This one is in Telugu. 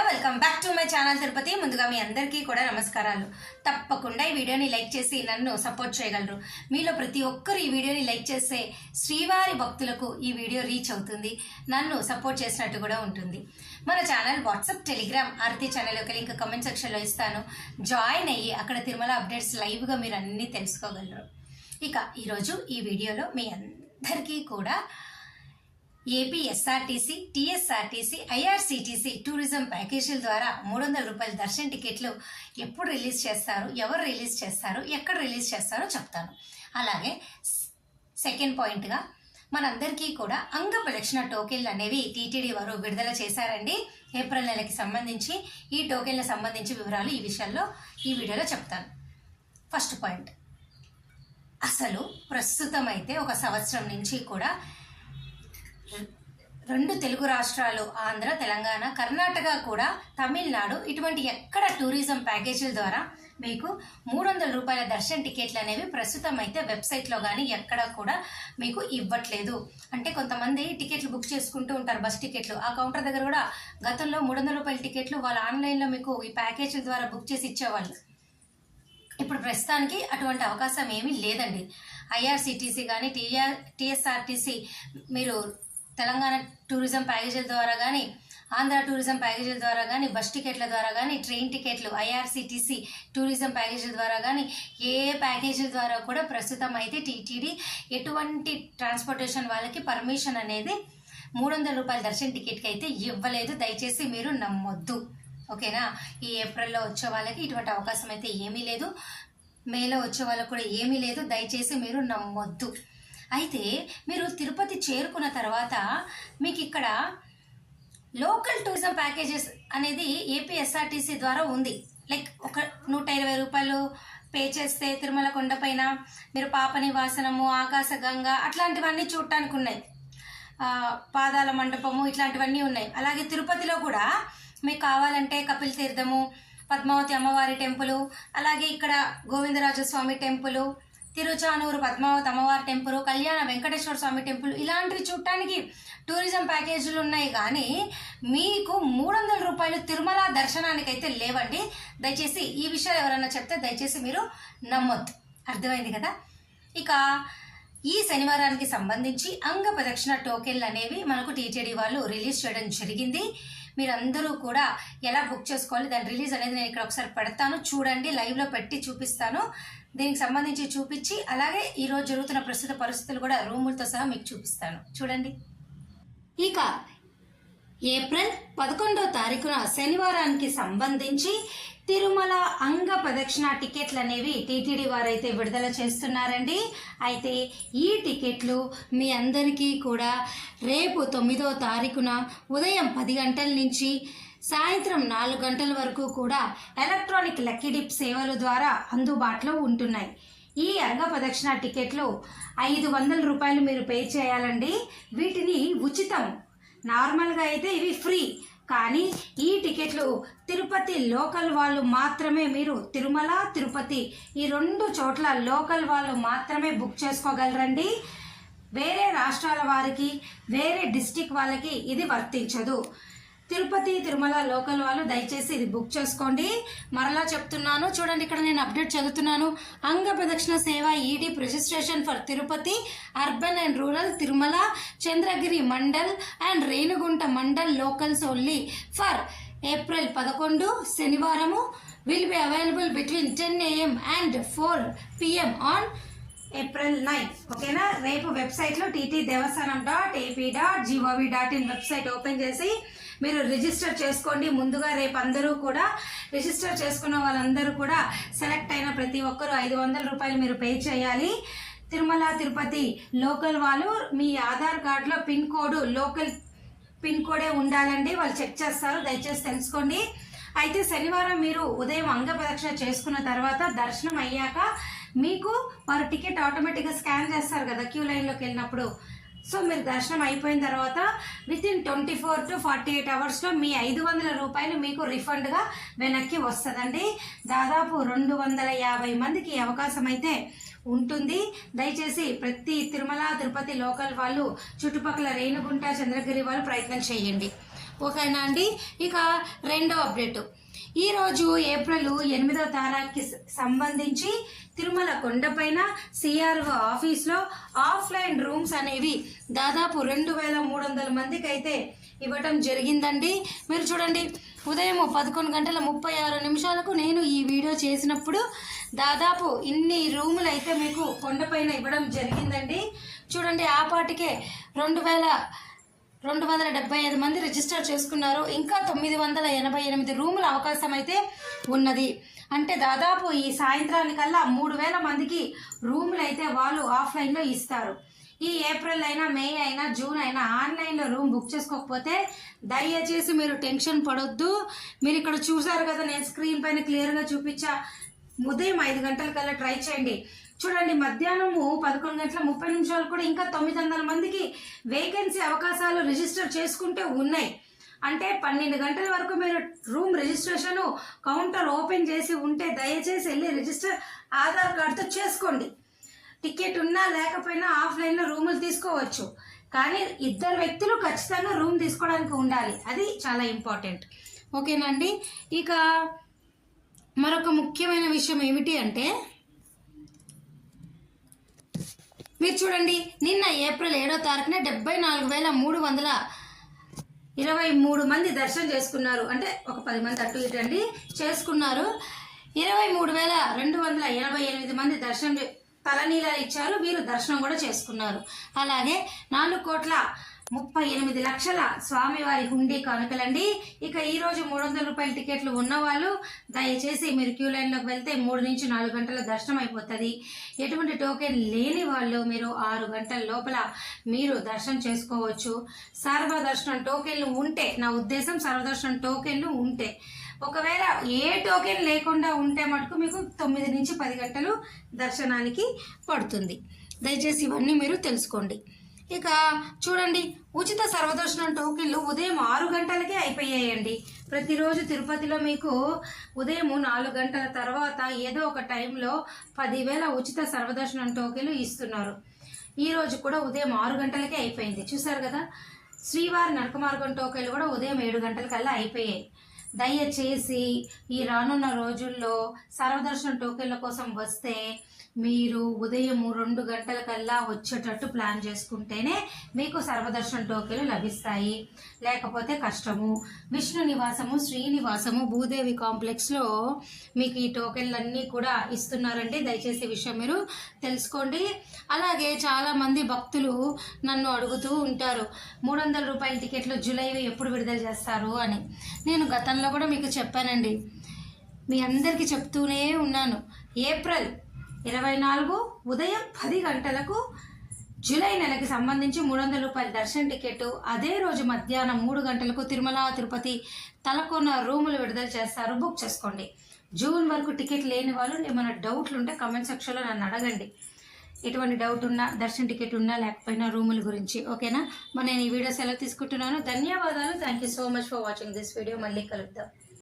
Welcome back to my channel Tirupati. ముందుగా మీ అందరికీ కూడా నమస్కారాలు. తప్పకుండా ఈ వీడియోని లైక్ చేసి నన్ను సపోర్ట్ చేయగలరు. మీలో ప్రతి ఒక్కరు ఈ వీడియోని లైక్ చేస్తే శ్రీవారి భక్తులకు ఈ వీడియో రీచ్ అవుతుంది, నన్ను సపోర్ట్ చేసినట్టు కూడా ఉంటుంది. మన ఛానల్ వాట్సాప్, టెలిగ్రామ్, ఆరతి ఛానల్ యొక్క లింక్ కమెంట్ సెక్షన్లో ఇస్తాను. జాయిన్ అయ్యి అక్కడ తిరుమల అప్డేట్స్ లైవ్గా మీరు అన్నీ తెలుసుకోగలరు. ఇక ఈరోజు ఈ వీడియోలో మీ అందరికీ కూడా AP SRTC, TSRTC, IRCTC tourism ప్యాకేజీల ద్వారా 300 రూపాయల దర్శన టికెట్లు ఎప్పుడు రిలీజ్ చేస్తారు, ఎవరు రిలీజ్ చేస్తారు, ఎక్కడ రిలీజ్ చేస్తారో చెప్తాను. అలాగే సెకండ్ పాయింట్గా మనందరికీ కూడా అంగ ప్రదక్షిణ టోకెన్లు అనేవి టీటీడీ వారు విడుదల చేశారండి. ఏప్రిల్ నెలకి సంబంధించి ఈ టోకెన్లకు సంబంధించి వివరాలు ఈ విషయాల్లో ఈ వీడియోలో చెప్తాను. ఫస్ట్ పాయింట్, అసలు ప్రస్తుతం అయితే ఒక సంవత్సరం నుంచి కూడా 2 తెలుగు రాష్ట్రాలు, ఆంధ్ర, తెలంగాణ, కర్ణాటక కూడా, తమిళనాడు, ఇటువంటి ఎక్కడ టూరిజం ప్యాకేజీల ద్వారా మీకు 300 రూపాయల దర్శన టికెట్లు అనేవి ప్రస్తుతం అయితే వెబ్సైట్లో కానీ ఎక్కడ కూడా మీకు ఇవ్వట్లేదు. అంటే కొంతమంది టికెట్లు బుక్ చేసుకుంటూ ఉంటారు, బస్ టికెట్లు. ఆ కౌంటర్ దగ్గర కూడా గతంలో 300 రూపాయల టికెట్లు వాళ్ళు ఆన్లైన్లో మీకు ఈ ప్యాకేజీల ద్వారా బుక్ చేసి ఇచ్చేవాళ్ళు. ఇప్పుడు ప్రస్తుతానికి అటువంటి అవకాశం ఏమీ లేదండి. ఐఆర్సీటీసీ కానీ టీఎస్ఆర్టీసీ మీరు తెలంగాణ టూరిజం ప్యాకేజీల ద్వారా కానీ, ఆంధ్ర టూరిజం ప్యాకేజీల ద్వారా కానీ, బస్ టికెట్ల ద్వారా కానీ, ట్రైన్ టికెట్లు, ఐఆర్సీటీసీ టూరిజం ప్యాకేజీల ద్వారా కానీ, ఏ ప్యాకేజీల ద్వారా కూడా ప్రస్తుతం అయితే టీటీడీ ఎటువంటి ట్రాన్స్పోర్టేషన్ వాళ్ళకి పర్మిషన్ అనేది 300 రూపాయల దర్శన టికెట్కి అయితే ఇవ్వలేదు. దయచేసి మీరు నమ్మొద్దు, ఓకేనా. ఈ ఏప్రిల్లో వచ్చే వాళ్ళకి ఇటువంటి అవకాశం అయితే ఏమీ లేదు, మేలో వచ్చే వాళ్ళకి కూడా ఏమీ లేదు. దయచేసి మీరు నమ్మొద్దు. అయితే మీరు తిరుపతి చేరుకున్న తర్వాత మీకు ఇక్కడ లోకల్ టూరిజం ప్యాకేజెస్ అనేది ఏపీ ఎస్ఆర్టీసీ ద్వారా ఉంది. లైక్ ఒక 120 రూపాయలు పే చేస్తే తిరుమల కొండపైన మీరు పాప నివాసనము, ఆకాశగంగా అట్లాంటివన్నీ చూడటానికి ఉన్నాయి. పాదాల మండపము ఇట్లాంటివన్నీ ఉన్నాయి. అలాగే తిరుపతిలో కూడా మీకు కావాలంటే కపిల్ తీర్థము, పద్మావతి అమ్మవారి టెంపుల్, అలాగే ఇక్కడ గోవిందరాజస్వామి టెంపుల్, తిరుచానూరు పద్మావతి అమ్మవారి టెంపుల్, కళ్యాణ వెంకటేశ్వర స్వామి టెంపుల్, ఇలాంటివి చూడటానికి టూరిజం ప్యాకేజీలు ఉన్నాయి. కానీ మీకు 300 రూపాయలు తిరుమల దర్శనానికి అయితే లేవండి. దయచేసి ఈ విషయాలు ఎవరైనా చెప్తే దయచేసి మీరు నమ్మొద్దు. అర్థమైంది కదా. ఇక ఈ శనివారానికి సంబంధించి అంగ ప్రదక్షిణ టోకెన్లు అనేవి మనకు టీటీడీ వాళ్ళు రిలీజ్ చేయడం జరిగింది. మీరందరూ కూడా ఎలా బుక్ చేసుకోవాలి, దాని రిలీజ్ అనేది నేను ఇక్కడ ఒకసారి పెడతాను, చూడండి. లైవ్లో పెట్టి చూపిస్తాను, దీనికి సంబంధించి చూపించి అలాగే ఈరోజు జరుగుతున్న ప్రస్తుత పరిస్థితులు కూడా రూములతో సహా మీకు చూపిస్తాను, చూడండి. ఇక ఏప్రిల్ 11వ తారీఖున శనివారానికి సంబంధించి తిరుమల అంగ ప్రదక్షిణ టికెట్లు అనేవి టీటీడీ వారైతే విడుదల చేస్తున్నారండి. అయితే ఈ టికెట్లు మీ అందరికీ కూడా రేపు 9వ తారీఖున ఉదయం 10 గంటల నుంచి సాయంత్రం 4 గంటల వరకు కూడా ఎలక్ట్రానిక్ లక్కీ డిప్ సేవల ద్వారా అందుబాటులో ఉంటున్నాయి. ఈ అంగ ప్రదక్షిణ టికెట్లు 500 రూపాయలు మీరు పే చేయాలండి. వీటిని ఉచితం, నార్మల్గా అయితే ఇవి ఫ్రీ. కానీ ఈ టికెట్లు తిరుపతి లోకల్ వాళ్ళు మాత్రమే, మీరు తిరుమల, తిరుపతి ఈ 2 చోట్ల లోకల్ వాళ్ళు మాత్రమే బుక్ చేసుకోగలరండి. వేరే రాష్ట్రాల వారికి, వేరే డిస్టిక్ వాళ్ళకి ఇది వర్తించదు. తిరుపతి, తిరుమల లోకల్ వాళ్ళు దయచేసి ఇది బుక్ చేసుకోండి. మరలా చెప్తున్నాను, చూడండి, ఇక్కడ నేను అప్డేట్ చదువుతున్నాను. అంగ ప్రదక్షిణ సేవ ED registration for Tirupati urban and rural, Tirumala, Chandragiri mandal and Renigunta mandal locals only for April 11 శనివారము will be available between 10 AM and 4 PM on April 9. ఓకేనా. రేపు వెబ్సైట్లో ttdevastanam.ap.gov.in వెబ్సైట్ ఓపెన్ చేసి మీరు రిజిస్టర్ చేసుకోండి. ముందుగా రేపు అందరూ కూడా రిజిస్టర్ చేసుకున్న వాళ్ళందరూ కూడా సెలెక్ట్ అయిన ప్రతి ఒక్కరూ 500 రూపాయలు మీరు పే చేయాలి. తిరుమల, తిరుపతి లోకల్ వాళ్ళు మీ ఆధార్ కార్డులో పిన్ కోడ్, లోకల్ పిన్ కోడే ఉండాలండి, వాళ్ళు చెక్ చేస్తారు, దయచేసి తెలుసుకోండి. అయితే శనివారం మీరు ఉదయం అంగ ప్రదక్షిణ చేసుకున్న తర్వాత దర్శనం అయ్యాక మీకు వారు టికెట్ ఆటోమేటిక్గా స్కాన్ చేస్తారు కదా క్యూ లైన్లోకి వెళ్ళినప్పుడు, సో మీరు దర్శనం అయిపోయిన తర్వాత వితిన్ 24 to 48 అవర్స్లో మీ 500 రూపాయలు మీకు రిఫండ్గా వెనక్కి వస్తుందండి. దాదాపు 250 మందికి అవకాశం అయితే ఉంటుంది. దయచేసి ప్రతి తిరుమల తిరుపతి లోకల్ వాళ్ళు, చుట్టుపక్కల రేణుగుంట చంద్రగిరి వాళ్ళు ప్రయత్నం చేయండి. ఓకేనా అండి. ఇక రెండో అప్డేటు, ఈరోజు ఏప్రిల్ 8వ తారీఖుకి సంబంధించి తిరుమల కొండపైన సిఆర్ఓ ఆఫీస్లో ఆఫ్లైన్ రూమ్స్ అనేవి దాదాపు 2300 మందికి అయితే ఇవ్వటం జరిగిందండి. మీరు చూడండి, ఉదయం 11:36 నేను ఈ వీడియో చేసినప్పుడు దాదాపు ఇన్ని రూములు అయితే మీకు కొండపైన ఇవ్వడం జరిగిందండి. చూడండి, ఆ పాటికే 275 మంది రిజిస్టర్ చేసుకున్నారు. ఇంకా 988 రూముల అవకాశం అయితే ఉన్నది. అంటే దాదాపు ఈ సాయంత్రానికల్లా 3000 మందికి రూములు అయితే వాళ్ళు ఆఫ్లైన్లో ఇస్తారు. ఈ ఏప్రిల్ అయినా, మే అయినా, జూన్ అయినా ఆన్లైన్లో రూమ్ బుక్ చేసుకోకపోతే దయచేసి మీరు టెన్షన్ పడొద్దు. మీరు ఇక్కడ చూసారు కదా, నేను స్క్రీన్ పైన క్లియర్గా చూపించా. ఉదయం 5 గంటలకల్లా ట్రై చేయండి. చూడండి, మధ్యాహ్నము 11:30 కూడా ఇంకా 900 మందికి వేకెన్సీ అవకాశాలు రిజిస్టర్ చేసుకుంటే ఉన్నాయి. అంటే 12 గంటల వరకు మీరు రూమ్ రిజిస్ట్రేషన్ కౌంటర్ ఓపెన్ చేసి ఉంటే దయచేసి వెళ్ళి రిజిస్టర్ ఆధార్ కార్డుతో చేసుకోండి. టికెట్ ఉన్నా లేకపోయినా ఆఫ్లైన్లో రూములు తీసుకోవచ్చు. కానీ 2 వ్యక్తులు ఖచ్చితంగా రూమ్ తీసుకోవడానికి ఉండాలి. అది చాలా ఇంపార్టెంట్. ఓకేనండి. ఇక మరొక ముఖ్యమైన విషయం ఏమిటి అంటే, మీరు చూడండి, నిన్న ఏప్రిల్ 7వ తారీఖున 74,323 మంది దర్శనం చేసుకున్నారు. అంటే ఒక 10 మంది అటు ఇటు అండి చేసుకున్నారు. 23,288 మంది దర్శనం తలనీలాలు ఇచ్చారు. వీరు దర్శనం కూడా చేసుకున్నారు. అలాగే 4,38,00,000 స్వామివారి హుండీ కానుకలండి. ఇక ఈరోజు 300 రూపాయల టికెట్లు ఉన్నవాళ్ళు దయచేసి మీరు క్యూ లైన్లోకి వెళ్తే 3 నుంచి 4 గంటల దర్శనం అయిపోతుంది. ఎటువంటి టోకెన్ లేని వాళ్ళు మీరు 6 గంటల లోపల మీరు దర్శనం చేసుకోవచ్చు. సర్వదర్శనం టోకెన్లు ఉంటే, నా ఉద్దేశం సర్వదర్శనం టోకెన్లు ఉంటే, ఒకవేళ ఏ టోకెన్ లేకుండా ఉంటే మటుకు మీకు 9 నుంచి 10 గంటలు దర్శనానికి పడుతుంది. దయచేసి ఇవన్నీ మీరు తెలుసుకోండి. ఇక చూడండి, ఉచిత సర్వదర్శనం టోకెన్లు ఉదయం 6 గంటలకే అయిపోయాయండి. ప్రతిరోజు తిరుపతిలో మీకు ఉదయం 4 గంటల తర్వాత ఏదో ఒక టైంలో 10,000 ఉచిత సర్వదర్శనం టోకెన్లు ఇస్తున్నారు. ఈరోజు కూడా ఉదయం 6 గంటలకే అయిపోయింది. చూసారు కదా, శ్రీవారి నడక మార్గం టోకెన్లు కూడా ఉదయం 7 గంటలకల్లా అయిపోయాయి. దయచేసి ఈ రానున్న రోజుల్లో సర్వదర్శనం టోకెన్ల కోసం వస్తే మీరు ఉదయం 2 గంటలకల్లా వచ్చేటట్టు ప్లాన్ చేసుకుంటేనే మీకు సర్వదర్శనం టోకెన్లు లభిస్తాయి. లేకపోతే కష్టము. విష్ణు నివాసము, శ్రీనివాసము, భూదేవి కాంప్లెక్స్లో మీకు ఈ టోకెన్లన్నీ కూడా ఇస్తున్నారండి. దయచేసి ఈ విషయం మీరు తెలుసుకోండి. అలాగే చాలామంది భక్తులు నన్ను అడుగుతూ ఉంటారు, 300 రూపాయల టికెట్లు జూలైవి ఎప్పుడు విడుదల చేస్తారు అని. నేను గతంలో కూడా మీకు చెప్పానండి, మీ అందరికీ చెప్తూనే ఉన్నాను. ఏప్రిల్ 24 ఉదయం 10 గంటలకు జూలై నెలకి సంబంధించి 300 రూపాయల దర్శన టికెట్, అదే రోజు మధ్యాహ్నం 3 గంటలకు తిరుమల తిరుపతి తలకోన రూములు విడుదల చేస్తారు. బుక్ చేసుకోండి. జూన్ వరకు టికెట్ లేని వాళ్ళు ఏమైనా డౌట్లు ఉంటే కామెంట్ సెక్షన్లో నన్ను అడగండి. ఎటువంటి డౌట్ ఉన్నా, దర్శన టికెట్ ఉన్నా లేకపోయినా రూముల గురించి. ఓకేనా. మరి నేను ఈ వీడియో సెలవు తీసుకుంటున్నాను. ధన్యవాదాలు. Thank you so much for watching this video. మళ్ళీ కలుద్దాం.